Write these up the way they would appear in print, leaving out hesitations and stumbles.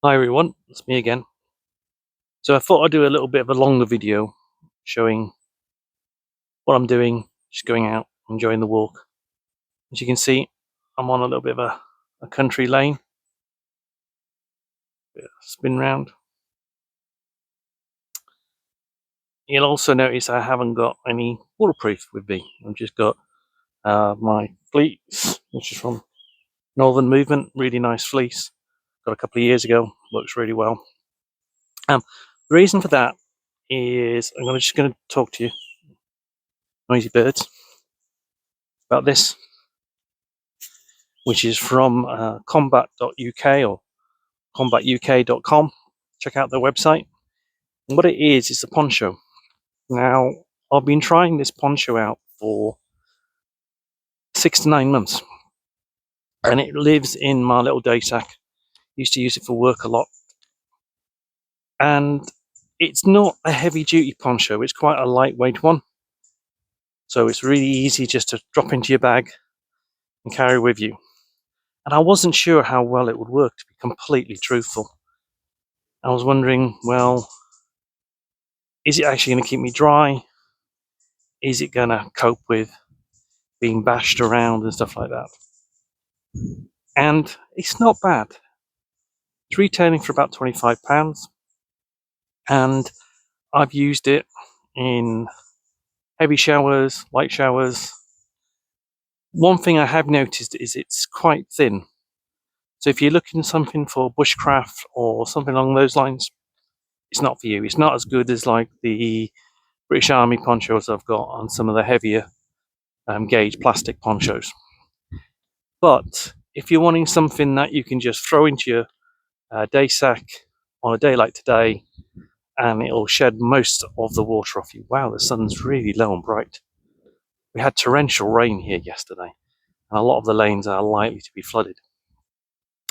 Hi everyone, it's me again. So I thought I'd do a little bit of a longer video showing what I'm doing, just going out, enjoying the walk. As you can see, I'm on a little bit of a country lane, spin round. You'll also notice I haven't got any waterproof with me. I've just got my fleece, which is from Northern Movement, really nice fleece. Got a couple of years ago, works really well. The reason for that is I'm just going to talk to you, noisy birds, about this, which is from Kombat UK or combatuk.com. Check out their website. And what it is, it's a poncho. Now, I've been trying this poncho out for 6 to 9 months, and it lives in my little day sack. Used to use it for work a lot, and it's not a heavy duty poncho, it's quite a lightweight one. So it's really easy just to drop into your bag and carry with you. And I wasn't sure how well it would work, to be completely truthful. I was wondering, well, is it actually going to keep me dry? Is it going to cope with being bashed around and stuff like that? And it's not bad. It's retailing for about £25, and I've used it in heavy showers, light showers. One thing I have noticed is it's quite thin. So if you're looking something for bushcraft or something along those lines, it's not for you. It's not as good as like the British Army ponchos I've got on some of the heavier gauge plastic ponchos. But if you're wanting something that you can just throw into your day sack on a day like today, and it'll shed most of the water off you. Wow, the sun's really low and bright. We had torrential rain here yesterday, and a lot of the lanes are likely to be flooded.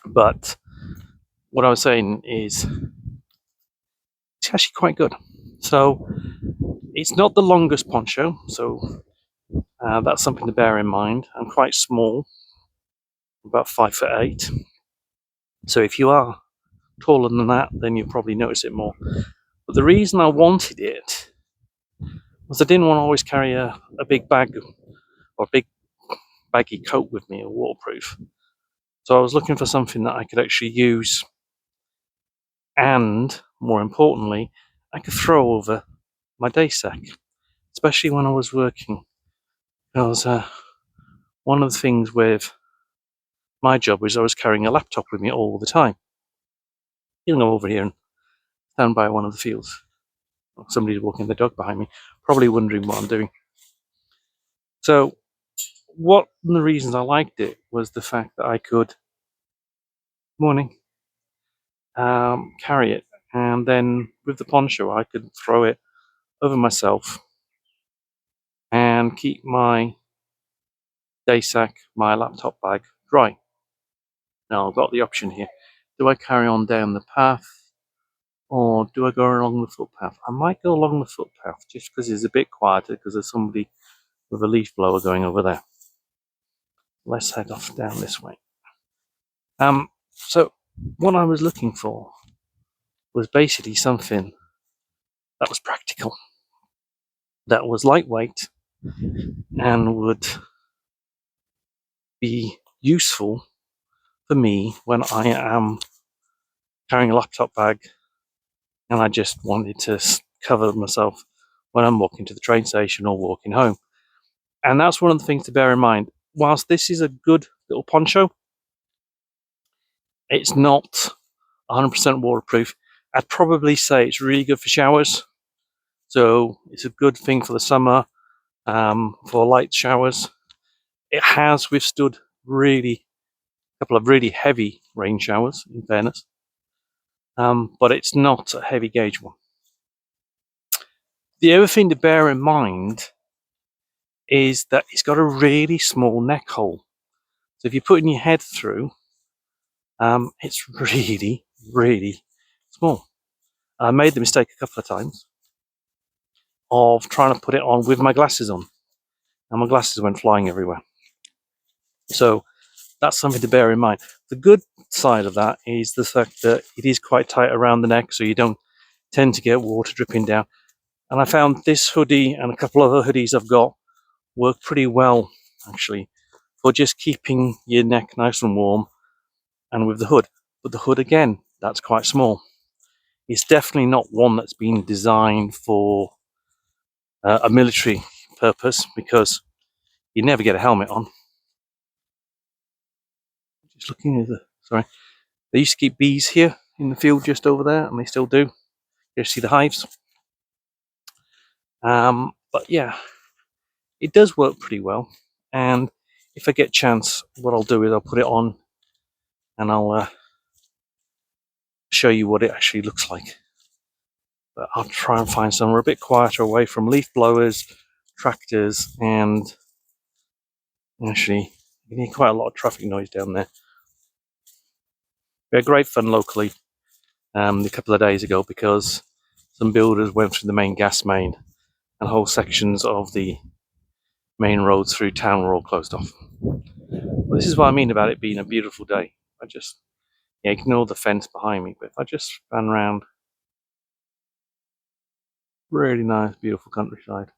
But what I was saying is, it's actually quite good. So it's not the longest poncho, so that's something to bear in mind. I'm quite small, about 5'8". So if you are taller than that, then you'll probably notice it more. But the reason I wanted it was I didn't want to always carry a big bag or a big baggy coat with me, or waterproof. So I was looking for something that I could actually use, and more importantly, I could throw over my day sack, especially when I was working. Because one of the things with my job was I was carrying a laptop with me all the time. You'll go over here and stand by one of the fields. Somebody's walking the dog behind me, probably wondering what I'm doing. So one of the reasons I liked it was the fact that I could, morning, carry it, and then with the poncho I could throw it over myself and keep my day sack, my laptop bag dry. Now I've got the option here. Do I carry on down the path, or do I go along the footpath? I might go along the footpath just because it's a bit quieter, because there's somebody with a leaf blower going over there. Let's head off down this way. So what I was looking for was basically something that was practical, that was lightweight, and would be useful for me when I am carrying a laptop bag and I just wanted to cover myself when I'm walking to the train station or walking home. And that's one of the things to bear in mind. Whilst this is a good little poncho, it's not 100% waterproof. I'd probably say it's really good for showers. So it's a good thing for the summer, for light showers. It has withstood a couple of really heavy rain showers, in fairness. But it's not a heavy gauge one. The other thing to bear in mind is that it's got a really small neck hole. So if you're putting your head through, it's really, really small. I made the mistake a couple of times of trying to put it on with my glasses on, and my glasses went flying everywhere. So that's something to bear in mind. The good side of that is the fact that it is quite tight around the neck, so you don't tend to get water dripping down. And I found this hoodie and a couple other hoodies I've got work pretty well, actually, for just keeping your neck nice and warm, and with the hood. But the hood, again, that's quite small. It's definitely not one that's been designed for a military purpose, because you never get a helmet on. Just looking at the, sorry, they used to keep bees here in the field just over there, and they still do. You see the hives. But yeah, it does work pretty well. And if I get a chance, what I'll do is I'll put it on and I'll show you what it actually looks like. But I'll try and find somewhere a bit quieter, away from leaf blowers, tractors, and actually you need quite a lot of traffic noise down there. We had great fun locally a couple of days ago, because some builders went through the main gas main, and whole sections of the main roads through town were all closed off. Well, this is what I mean about it being a beautiful day. I just ignore the fence behind me, but if I just ran around, really nice, beautiful countryside.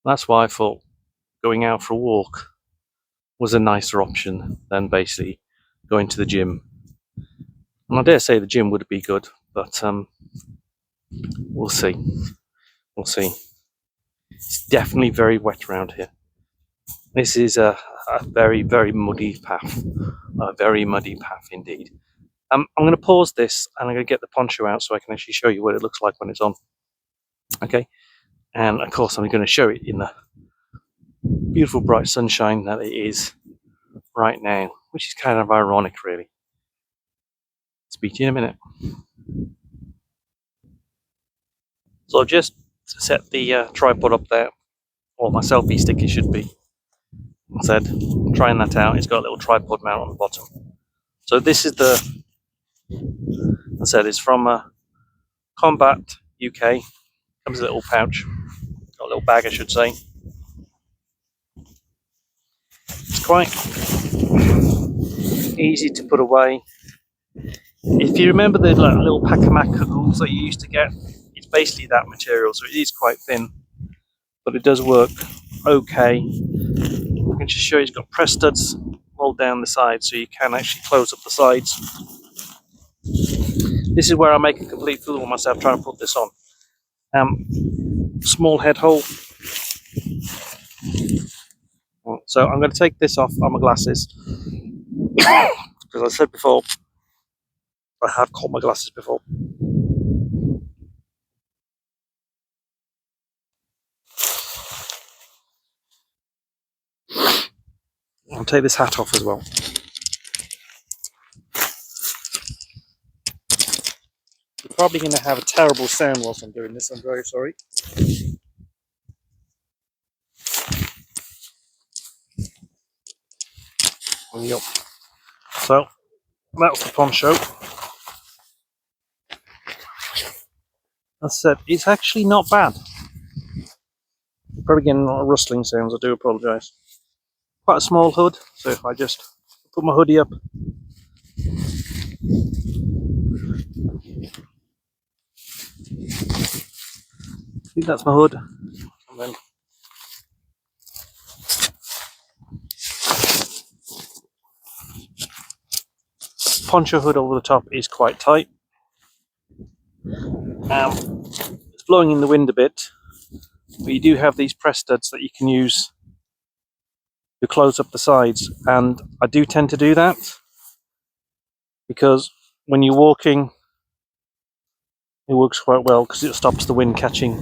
That's why I thought going out for a walk was a nicer option than basically going to the gym. And I dare say the gym would be good, but we'll see. We'll see. It's definitely very wet around here. This is a very, very muddy path. A very muddy path indeed. I'm going to pause this, and I'm going to get the poncho out so I can actually show you what it looks like when it's on. Okay? And of course, I'm going to show it in the beautiful bright sunshine that it is right now, which is kind of ironic, really. Speak to you in a minute. So I've just set the tripod up there, or my selfie stick it should be. Instead, trying that out, it's got a little tripod mount on the bottom. So this is the, I said, it's from Kombat UK. Comes a little pouch, or a little bag, I should say. It's quite easy to put away. If you remember the little pack of mackerels that you used to get, it's basically that material, so it is quite thin, but it does work okay. I can just show you, it's got press studs all down the sides, so you can actually close up the sides. This is where I make a complete fool of myself trying to put this on. Small head hole. So I'm going to take this off on my glasses, because I said before, I have caught my glasses before. I'll take this hat off as well. You're probably going to have a terrible sound whilst I'm doing this, I'm very sorry. Yep. So, that's the poncho. As I said, it's actually not bad. You're probably getting a lot of rustling sounds, I do apologise. Quite a small hood, so if I just put my hoodie up. I think that's my hood. And then poncho hood over the top is quite tight. It's blowing in the wind a bit, but you do have these press studs that you can use to close up the sides, and I do tend to do that because when you're walking, it works quite well because it stops the wind catching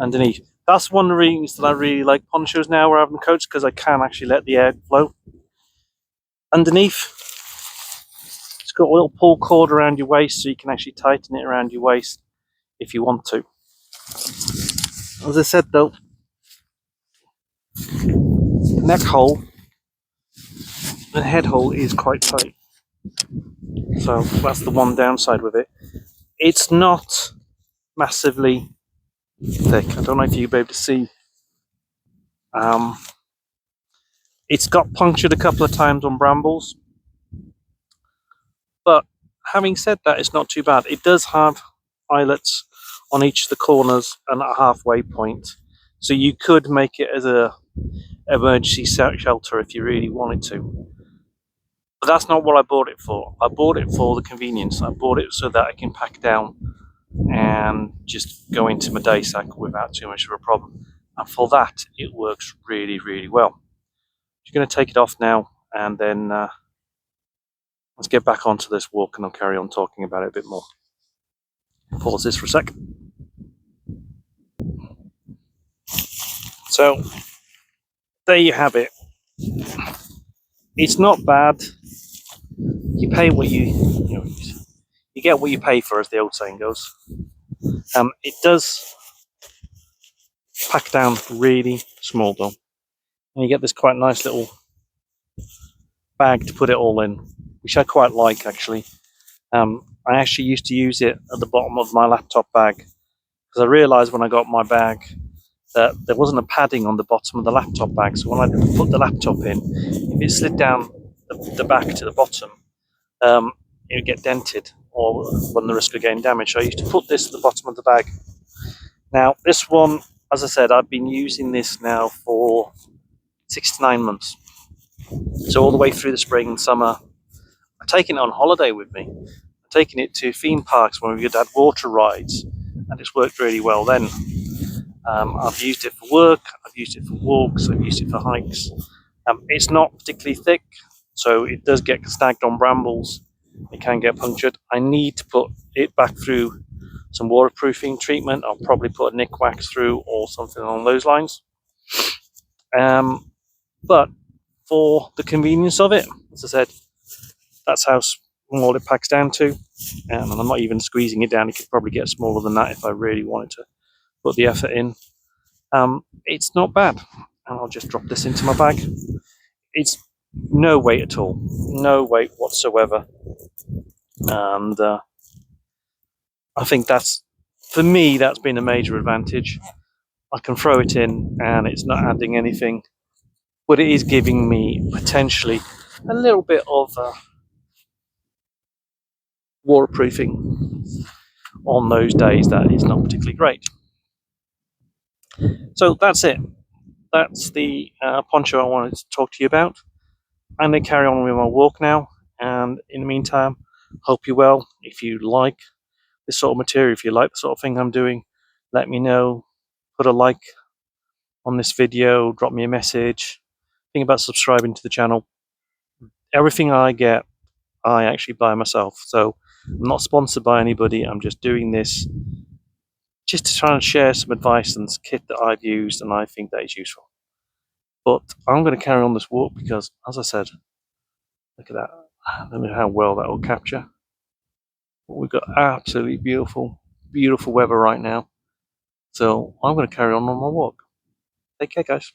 underneath. That's one of the reasons that I really like ponchos now rather than coats, because I can actually let the air flow underneath. It's got a little pull cord around your waist, so you can actually tighten it around your waist if you want to. As I said though, the neck hole and head hole is quite tight, so that's the one downside with it. It's not massively thick. I don't know if you'll be able to see. It's got punctured a couple of times on brambles, but having said that, it's not too bad. It does have eyelets on each of the corners and a halfway point, so you could make it as a emergency shelter if you really wanted to. But that's not what I bought it for. I bought it for the convenience. I bought it so that I can pack down and just go into my day sack without too much of a problem. And for that, it works really, really well. I'm going to take it off now, and then let's get back onto this walk, and I'll carry on talking about it a bit more. Pause this for a sec. So there you have it. It's not bad. You pay what you get what you pay for, as the old saying goes. It does pack down really small though, and you get this quite nice little bag to put it all in, which I quite like actually. I actually used to use it at the bottom of my laptop bag because I realised when I got my bag that there wasn't a padding on the bottom of the laptop bag. So when I put the laptop in, if it slid down the back to the bottom, it would get dented or run the risk of getting damaged. So I used to put this at the bottom of the bag. Now this one, as I said, I've been using this now for 6 to 9 months. So all the way through the spring and summer, I've taken it on holiday with me. I've taken it to theme parks when we had water rides, and it's worked really well then. I've used it for work, I've used it for walks, I've used it for hikes. It's not particularly thick, so it does get snagged on brambles. It can get punctured. I need to put it back through some waterproofing treatment. I'll probably put a nick wax through or something along those lines. But for the convenience of it, as I said, that's how small it packs down to. And I'm not even squeezing it down. It could probably get smaller than that if I really wanted to put the effort in. It's not bad. And I'll just drop this into my bag. It's no weight at all. No weight whatsoever. And I think for me, that's been a major advantage. I can throw it in and it's not adding anything, but it is giving me potentially a little bit of waterproofing on those days that is not particularly great. So that's it. That's the poncho I wanted to talk to you about. I'm going to carry on with my walk now, and in the meantime, hope you're well. If you like this sort of material, if you like the sort of thing I'm doing, let me know. Put a like on this video, drop me a message. Think about subscribing to the channel. Everything I get, I actually buy myself. So I'm not sponsored by anybody. I'm just doing this just to try and share some advice and kit that I've used and I think that is useful. But I'm going to carry on this walk because, as I said, look at that. Look at how well that will capture. We've got absolutely beautiful, beautiful weather right now. So I'm going to carry on my walk. Take care, guys.